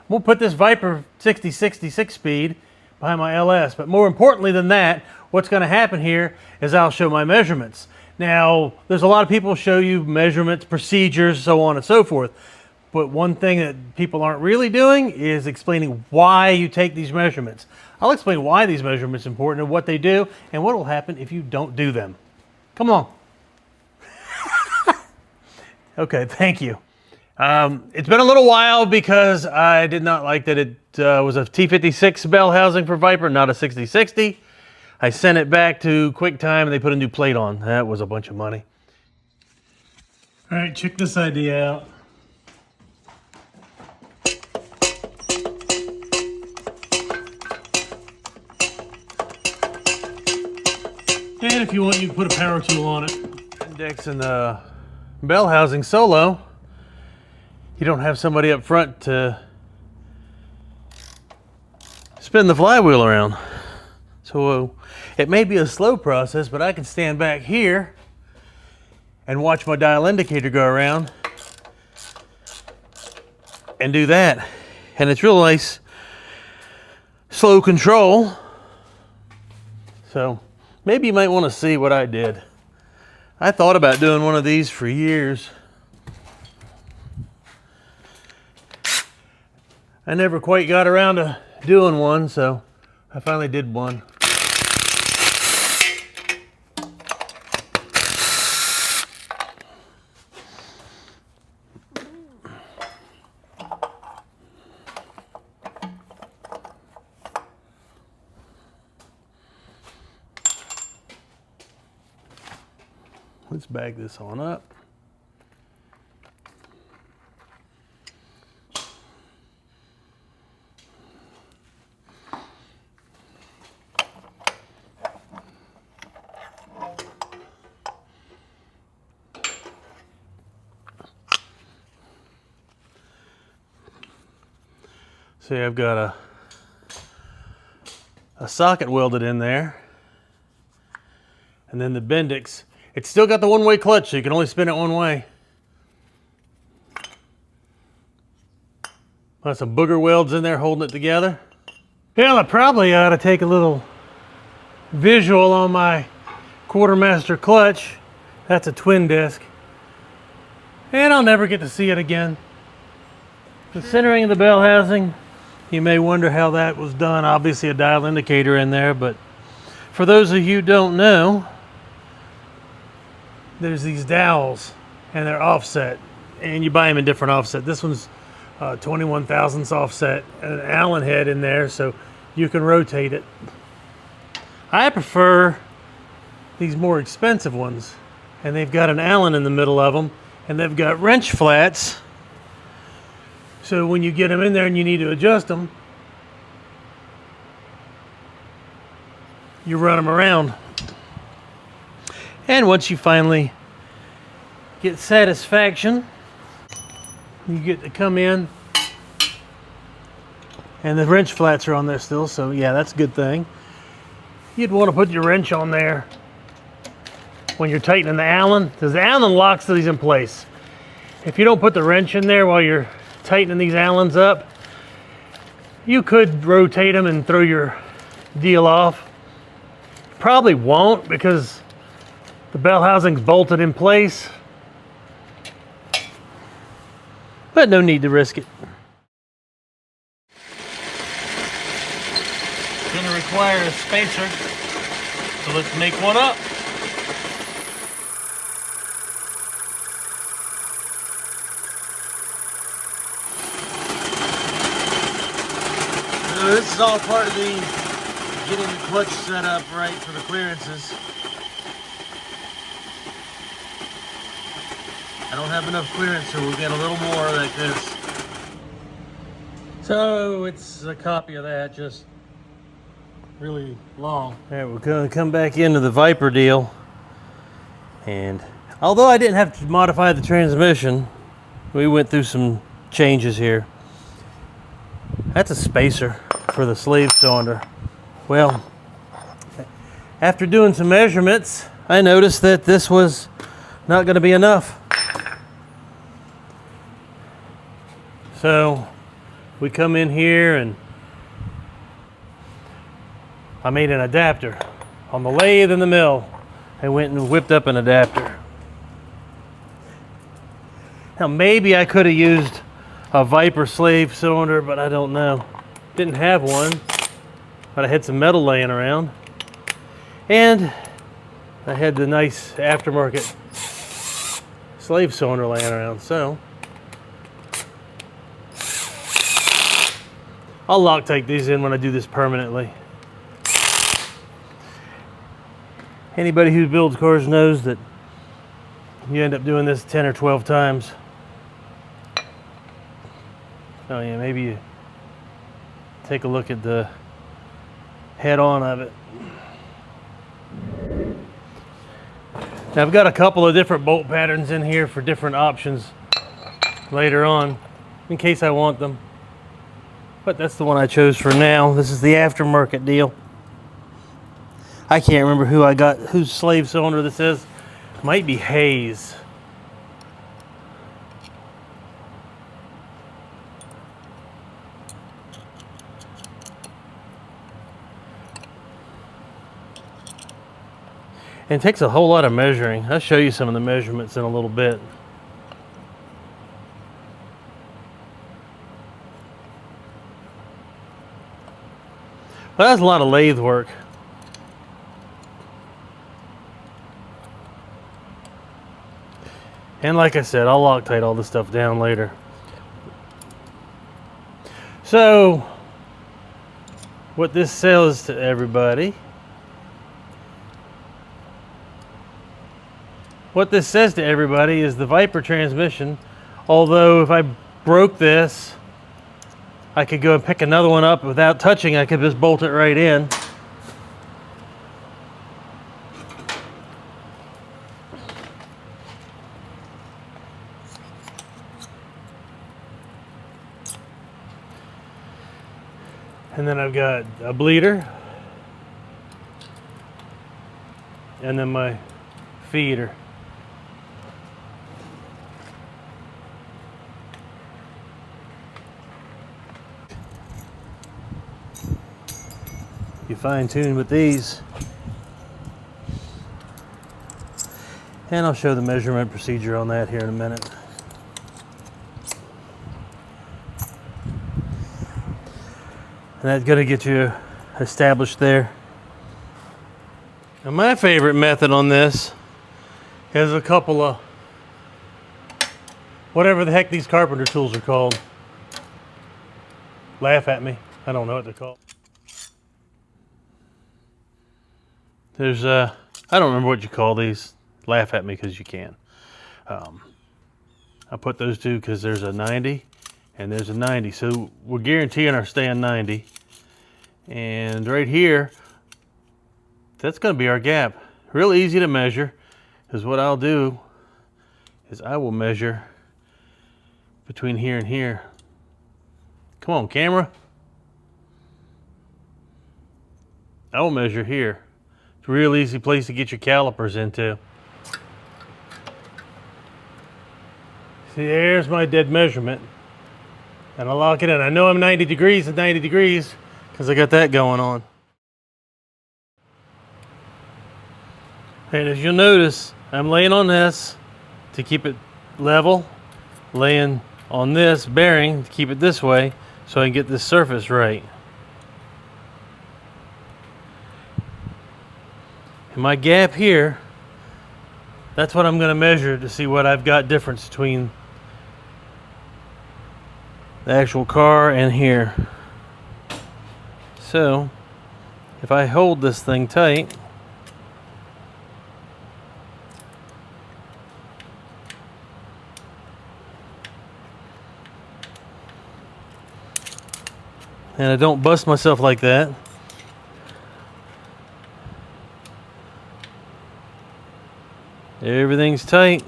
we'll put this Viper 60-60 6-speed behind my LS. But more importantly than that, what's going to happen here is I'll show my measurements. Now, there's a lot of people show you measurements, procedures, so on and so forth. But one thing that people aren't really doing is explaining why you take these measurements. I'll explain why these measurements are important and what they do and what will happen if you don't do them. Come along. Okay, thank you. It's been a little while because I did not like that it was a T56 bell housing for Viper, not a 60-60. I sent it back to QuickTime and they put a new plate on. That was a bunch of money. All right, check this idea out. And if you want, you can put a power tool on it. Index and the bell housing solo, you don't have somebody up front to spin the flywheel around. So it may be a slow process, but I can stand back here and watch my dial indicator go around and do that. And it's real nice, slow control. So maybe you might want to see what I did. I thought about doing one of these for years. I never quite got around to doing one, so I finally did one. Let's bag this on up. See, I've got a socket welded in there, and then the Bendix. It's still got the one-way clutch, so you can only spin it one way. Got some booger welds in there holding it together. Well, I probably ought to take a little visual on my quartermaster clutch. That's a twin disc. And I'll never get to see it again. Considering the bell housing, you may wonder how that was done. Obviously a dial indicator in there, but for those of you who don't know, there's these dowels and they're offset, and you buy them in different offset. This one's 21 thousandths offset and an Allen head in there, so you can rotate it. I prefer these more expensive ones, and they've got an Allen in the middle of them, and they've got wrench flats, so when you get them in there and you need to adjust them, you run them around. And once you finally get satisfaction, you get to come in, and the wrench flats are on there still, so yeah, that's a good thing. You'd want to put your wrench on there when you're tightening the Allen, because the Allen locks these in place. If you don't put the wrench in there while you're tightening these Allens up, you could rotate them and throw your deal off. Probably won't, because the bell housing's bolted in place, but no need to risk it. It's going to require a spacer, so let's make one up. So this is all part of the getting the clutch set up right for the clearances. I don't have enough clearance, so we'll get a little more like this. So it's a copy of that, just really long. All right, we're going to come back into the Viper deal. And although I didn't have to modify the transmission, we went through some changes here. That's a spacer for the sleeve cylinder. Well, after doing some measurements, I noticed that this was not going to be enough. So we come in here and I made an adapter on the lathe in the mill. I went and whipped up an adapter. Now maybe I could have used a Viper slave cylinder, but I don't know. Didn't have one, but I had some metal laying around. And I had the nice aftermarket slave cylinder laying around, so I'll Loctite these in when I do this permanently. Anybody who builds cars knows that you end up doing this 10 or 12 times. Oh yeah, maybe you take a look at the head-on of it. Now I've got a couple of different bolt patterns in here for different options later on, in case I want them. But that's the one I chose for now. This is the aftermarket deal. I can't remember whose slave cylinder this is. Might be Hayes. And it takes a whole lot of measuring. I'll show you some of the measurements in a little bit. Well, that's a lot of lathe work. And like I said, I'll Loctite all this stuff down later. So, what this says to everybody, what this says to everybody is the Viper transmission, although if I broke this, I could go and pick another one up without touching. I could just bolt it right in. And then I've got a bleeder. And then my feeder. You fine tune with these. And I'll show the measurement procedure on that here in a minute. And that's going to get you established there. Now my favorite method on this is a couple of whatever the heck these carpenter tools are called. Laugh at me. I don't know what they're called. There's I don't remember what you call these. Laugh at me because you can. I put those two because there's a 90 and there's a 90. So we're guaranteeing our stand 90. And right here, that's going to be our gap. Real easy to measure, because what I'll do is I will measure between here and here. Come on, camera. I will measure here. It's a real easy place to get your calipers into. See, there's my dead measurement. And I'll lock it in. I know I'm 90 degrees and 90 degrees because I got that going on. And as you'll notice, I'm laying on this to keep it level, laying on this bearing to keep it this way so I can get this surface right. And my gap here, that's what I'm going to measure to see what I've got difference between the actual car and here. So if I hold this thing tight, and I don't bust myself like that, everything's tight.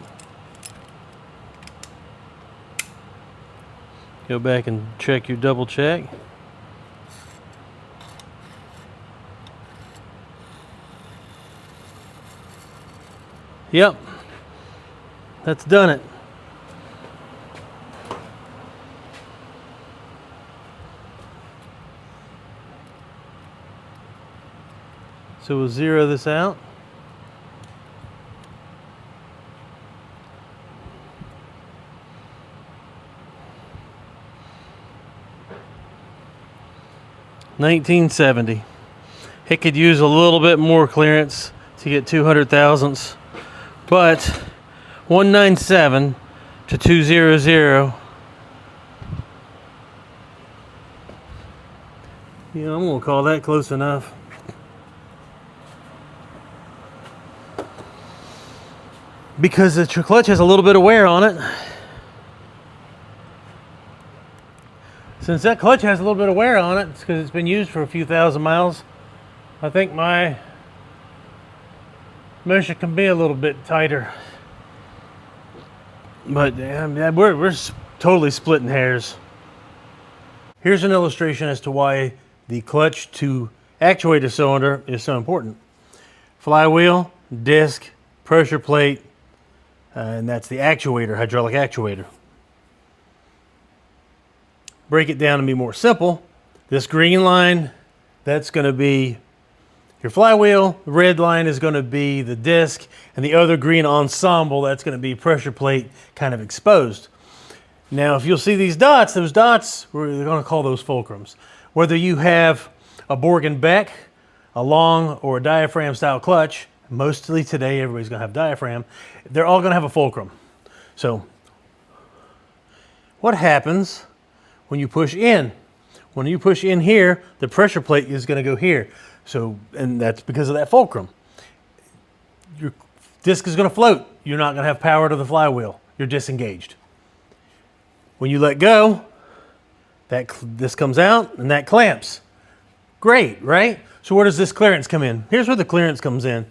Go back and check your double check. Yep, that's done it. So we'll zero this out. $19.70. It could use a little bit more clearance to get 200 thousandths, but 197 to 200. Yeah, I'm gonna call that close enough. Because the clutch has a little bit of wear on it. Since that clutch has a little bit of wear on it, it's because it's been used for a few thousand miles. I think my measure can be a little bit tighter. But we're totally splitting hairs. Here's an illustration as to why the clutch to actuator cylinder is so important. Flywheel, disc, pressure plate, and that's the actuator, hydraulic actuator. Break it down and be more simple. This green line, that's going to be your flywheel. The red line is going to be the disc, and the other green ensemble, that's going to be pressure plate kind of exposed. Now, if you'll see these dots, those dots, we're going to call those fulcrums. Whether you have a Borg and Beck, a long or a diaphragm style clutch, mostly today everybody's going to have diaphragm, they're all going to have a fulcrum. So what happens when you push in? When you push in here, the pressure plate is going to go here. So, and that's because of that fulcrum. Your disc is going to float. You're not going to have power to the flywheel. You're disengaged. When you let go, this comes out and that clamps. Great, right? So where does this clearance come in? Here's where the clearance comes in.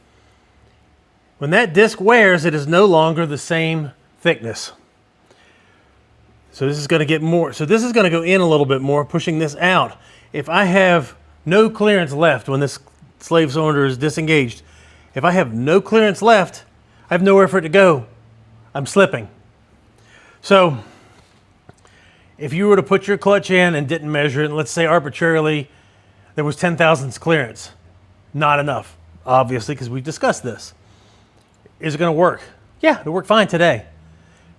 When that disc wears, it is no longer the same thickness. So this is going to get more. So this is going to go in a little bit more, pushing this out. If I have no clearance left when this slave cylinder is disengaged, if I have no clearance left, I have nowhere for it to go. I'm slipping. So if you were to put your clutch in and didn't measure it, and let's say arbitrarily there was 10 thousandths clearance, not enough, obviously, because we discussed this. Is it going to work? Yeah, it'll work fine today.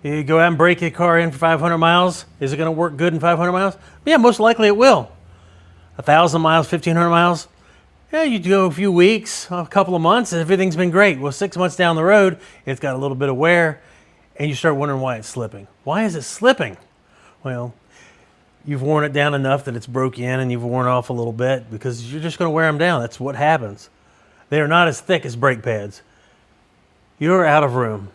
You go out and break your car in for 500 miles. Is it going to work good in 500 miles? Yeah, most likely it will. 1,000 miles, 1,500 miles. Yeah, you go a few weeks, a couple of months, and everything's been great. Well, 6 months down the road, it's got a little bit of wear, and you start wondering why it's slipping. Why is it slipping? Well, you've worn it down enough that it's broke in and you've worn off a little bit because you're just going to wear them down. That's what happens. They are not as thick as brake pads. You're out of room.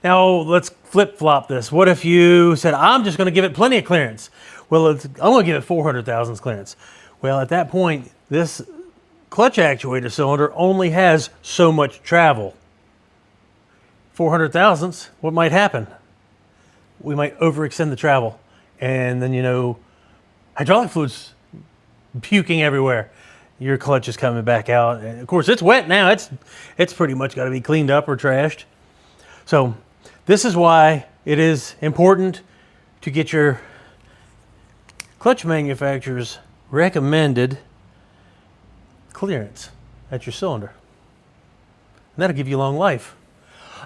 Now, let's flip-flop this. What if you said, I'm just going to give it plenty of clearance? Well, I'm going to give it 400 thousandths clearance. Well, at that point, this clutch actuator cylinder only has so much travel. 400 thousandths, what might happen? We might overextend the travel. And then, hydraulic fluid's puking everywhere. Your clutch is coming back out. And of course, it's wet now. It's pretty much got to be cleaned up or trashed. So this is why it is important to get your clutch manufacturer's recommended clearance at your cylinder. And that'll give you long life.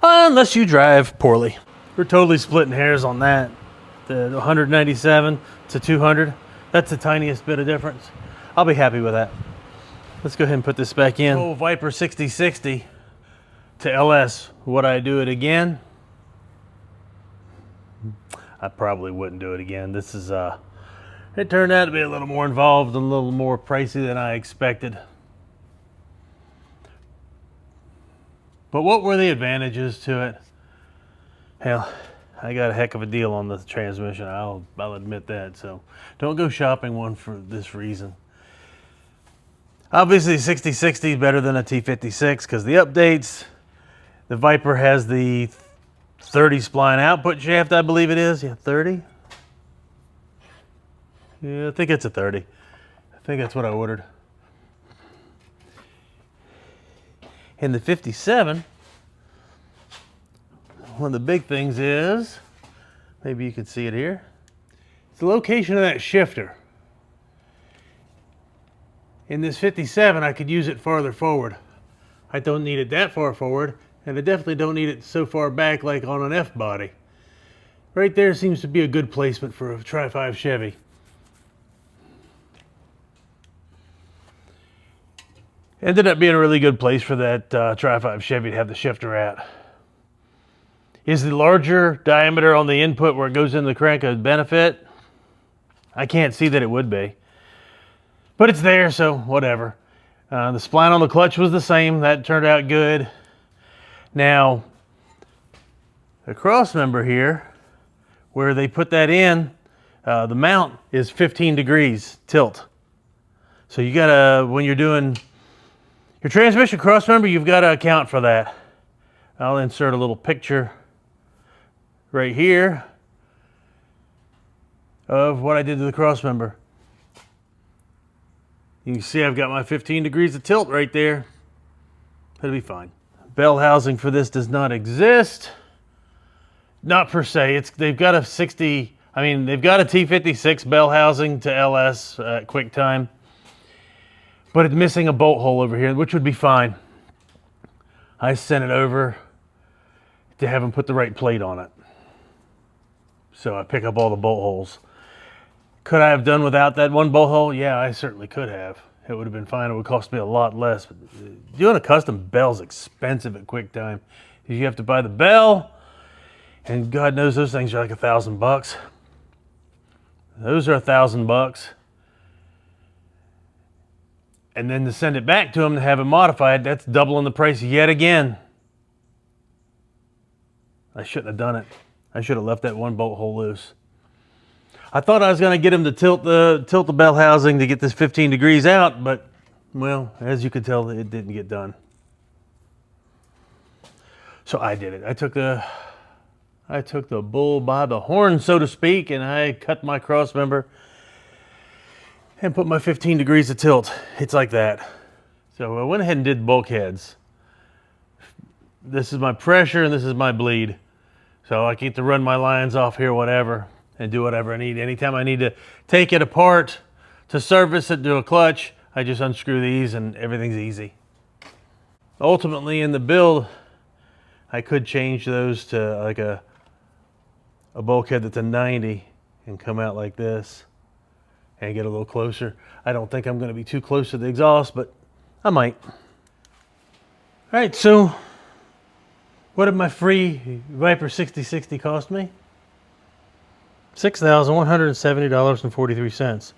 Unless you drive poorly. We're totally splitting hairs on that. The 197 to 200, that's the tiniest bit of difference. I'll be happy with that. Let's go ahead and put this back in. Oh, Viper 6060 to LS. Would I do it again? I probably wouldn't do it again. This is, it turned out to be a little more involved and a little more pricey than I expected. But what were the advantages to it? Hell, I got a heck of a deal on the transmission. I'll admit that. So don't go shopping one for this reason. Obviously, 6060 is better than a T56 because the updates. The Viper has the 30 spline output shaft, I believe it is. Yeah, 30. Yeah, I think it's a 30. I think that's what I ordered. In the 57, one of the big things is, maybe you can see it here, it's the location of that shifter. In this 57, I could use it farther forward. I don't need it that far forward, and I definitely don't need it so far back like on an F-body. Right there seems to be a good placement for a Tri-5 Chevy. Ended up being a really good place for that Tri-5 Chevy to have the shifter at. Is the larger diameter on the input where it goes into the crank a benefit? I can't see that it would be. But it's there, so whatever. The spline on the clutch was the same. That turned out good. Now, the cross member here, where they put that in, the mount is 15 degrees tilt. So you gotta, when you're doing your transmission cross member, you've got to account for that. I'll insert a little picture right here of what I did to the cross member. You can see I've got my 15 degrees of tilt right there. It'll be fine. Bell housing for this does not exist. Not per se. They've got a they've got a T56 bell housing to LS at QuickTime. But it's missing a bolt hole over here, which would be fine. I sent it over to have them put the right plate on it. So I pick up all the bolt holes. Could I have done without that one bolt hole? Yeah, I certainly could have. It would have been fine. It would cost me a lot less. But doing a custom bell is expensive at QuickTime. You have to buy the bell, and God knows those things are like $1,000. Those are $1,000. And then to send it back to them to have it modified, that's doubling the price yet again. I shouldn't have done it. I should have left that one bolt hole loose. I thought I was going to get him to tilt the bell housing to get this 15 degrees out, but, well, as you could tell, it didn't get done. So I did it. I took the bull by the horn, so to speak, and I cut my cross member and put my 15 degrees of tilt. It's like that. So I went ahead and did bulkheads. This is my pressure and this is my bleed. So I get to run my lines off here, whatever, and do whatever I need. Anytime I need to take it apart to service it, do a clutch, I just unscrew these and everything's easy. Ultimately in the build, I could change those to like a bulkhead that's a 90 and come out like this and get a little closer. I don't think I'm going to be too close to the exhaust, but I might. All right, so what did my free Viper 6060 cost me? $6,170.43.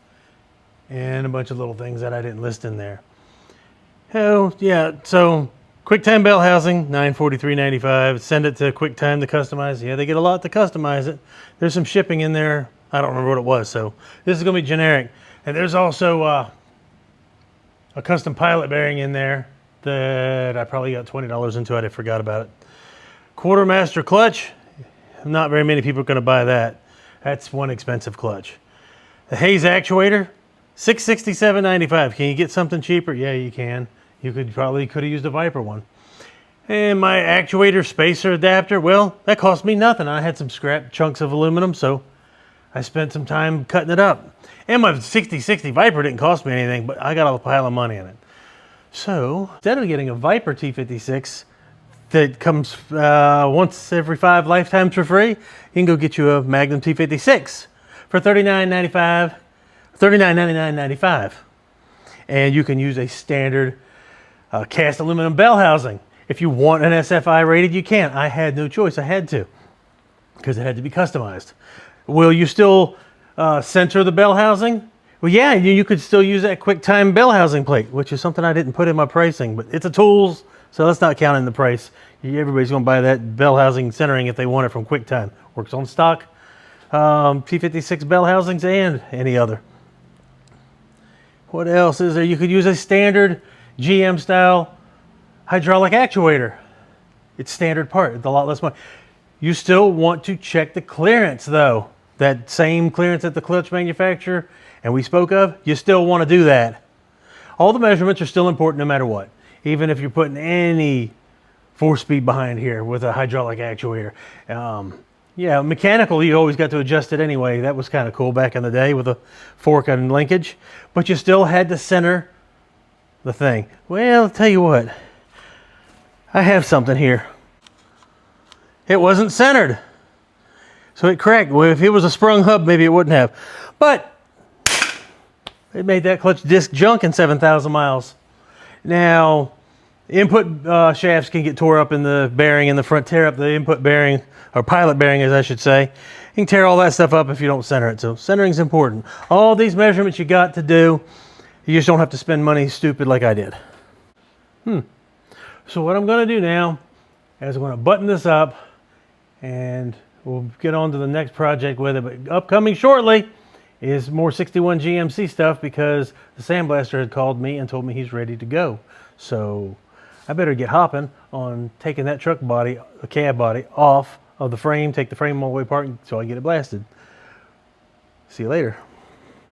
And a bunch of little things that I didn't list in there. Oh, yeah, so QuickTime bell housing, $943.95. Send it to QuickTime to customize. Yeah, they get a lot to customize it. There's some shipping in there. I don't remember what it was, so this is going to be generic. And there's also a custom pilot bearing in there that I probably got $20 into it. I forgot about it. Quartermaster clutch. Not very many people are going to buy that. That's one expensive clutch. The Hayes actuator, $667.95. Can you get something cheaper? Yeah, you can. You could have used a Viper one. And my actuator spacer adapter, well, that cost me nothing. I had some scrap chunks of aluminum, so I spent some time cutting it up. And my 6060 Viper didn't cost me anything, but I got a pile of money in it. So instead of getting a Viper T56 that comes once every 5 lifetimes for free, you can go get you a Magnum T56 for $39.95, $39.99.95. And you can use a standard cast aluminum bell housing. If you want an SFI rated, you can. I had no choice. I had to, because it had to be customized. Will you still center the bell housing? Well, yeah, you could still use that QuickTime bell housing plate, which is something I didn't put in my pricing, but it's a tools, so that's not counting the price. Everybody's going to buy that bell housing centering if they want it from QuickTime. Works on stock T56 bell housings and any other. What else is there? You could use a standard GM style hydraulic actuator. It's standard part. It's a lot less money. You still want to check the clearance though. That same clearance that the clutch manufacturer and we spoke of, you still want to do that. All the measurements are still important no matter what. Even if you're putting any 4-speed behind here with a hydraulic actuator. Yeah, mechanical, you always got to adjust it anyway. That was kind of cool back in the day with a fork and linkage. But you still had to center the thing. Well, I'll tell you what. I have something here. It wasn't centered. So it cracked. Well, if it was a sprung hub, maybe it wouldn't have. But it made that clutch disc junk in 7,000 miles. Now, input shafts can get tore up in the bearing in the front, tear up the input bearing, or pilot bearing as I should say. You can tear all that stuff up if you don't center it. So centering is important. All these measurements you got to do, you just don't have to spend money stupid like I did. So what I'm going to do now is I'm going to button this up and we'll get on to the next project with it. But upcoming shortly is more 61 GMC stuff because the sandblaster had called me and told me he's ready to go. So I better get hopping on taking that truck body, the cab body, off of the frame, take the frame all the way apart so I can get it blasted. See you later.